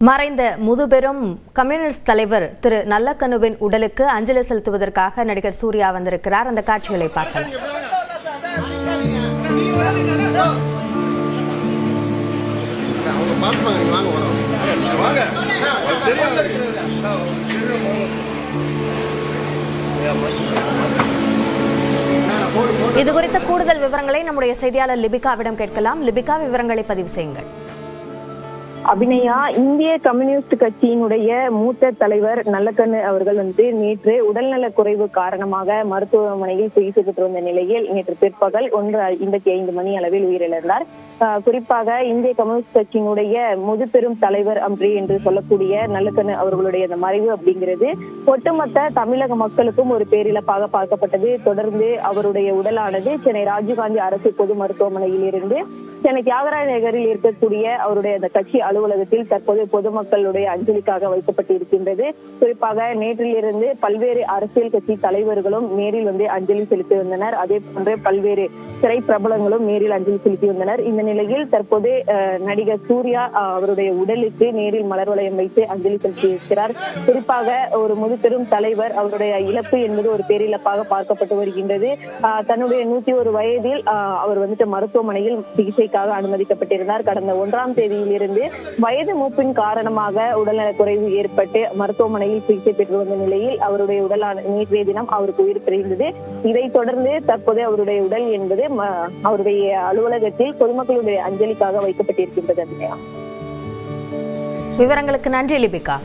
மறைந்த முதுபெரும் கம்யூனிஸ்ட் தலைவர் திரு நல்லக்கண்ணுவின் உடலுக்கு அஞ்சலி செலுத்துவதற்காக நடிகர் சூர்யா வந்திருக்கிறார். அந்த காட்சிகளை பார்க்கலாம். இது குறித்த கூடுதல் விவரங்களை நம்முடைய செய்தியாளர் லிபிகாவிடம் கேட்கலாம். லிபிகா, விவரங்களை பதிவு செய்யுங்கள். அபிநயா, இந்திய கம்யூனிஸ்ட் கட்சியினுடைய மூத்த தலைவர் நல்லக்கண்ணு அவர்கள் நேற்று உடல்நல குறைவு காரணமாக மருத்துவமனையில் சிகிச்சை பெற்று வந்த நிலையில் நேற்று பிற்பகல் 1:55 மணி அளவில் உயிரிழந்தார். குறிப்பாக இந்திய கம்யூனிஸ்ட் கட்சியினுடைய முதுபெரும் தலைவர் அப்படி என்று சொல்லக்கூடிய நல்லக்கண்ணு அவர்களுடைய அந்த மறைவு அப்படிங்கிறது ஒட்டுமொத்த தமிழக மக்களுக்கும் ஒரு பேரிழப்பாக பார்க்கப்பட்டது. தொடர்ந்து அவருடைய உடலானது சென்னை ராஜீவ்காந்தி அரசு பொது மருத்துவமனையில் இருந்து சென்னை தியாகராய நகரில் இருக்கக்கூடிய அவருடைய அந்த கட்சி அலுவலகத்தில் தற்போது பொதுமக்களுடைய அஞ்சலிக்காக வைக்கப்பட்டிருக்கின்றது. குறிப்பாக நேற்றிலிருந்து பல்வேறு அரசியல் கட்சி தலைவர்களும் நேரில் அஞ்சலி செலுத்தி வந்தனர். அதே போன்று பல்வேறு திரை பிரபலங்களும் நேரில் அஞ்சலி செலுத்தி வந்தனர். இந்த நிலையில் தற்போது நடிகர் சூர்யா அவருடைய உடலுக்கு நேரில் மலர் வளையம் வைத்து அஞ்சலி செலுத்தியிருக்கிறார். குறிப்பாக ஒரு முதுபெரும் தலைவர் அவருடைய இழப்பு என்பது ஒரு பேரிழப்பாக பார்க்கப்பட்டு வருகின்றது. தன்னுடைய 101 வயதில் அவர் மருத்துவமனையில் சிகிச்சைக்காக அனுமதிக்கப்பட்டிருந்தார். கடந்த 1ஆம் தேதியிலிருந்து வயது மூப்பின் காரணமாக உடல்நலக் குறைவு ஏற்பட்டு மருத்துவமனையில் சிகிச்சை பெற்று வந்த நிலையில் அவருடைய உடலான நேற்றைய தினம் அவருக்கு உயிர் பிரிந்தது. இதைத் தொடர்ந்து தற்போது அவருடைய உடல் என்பது அவருடைய அலுவலகத்தில் பொதுமக்களுடைய அஞ்சலிக்காக வைக்கப்பட்டிருக்கின்றது. விவரங்களுக்கு நன்றி லிபிகா.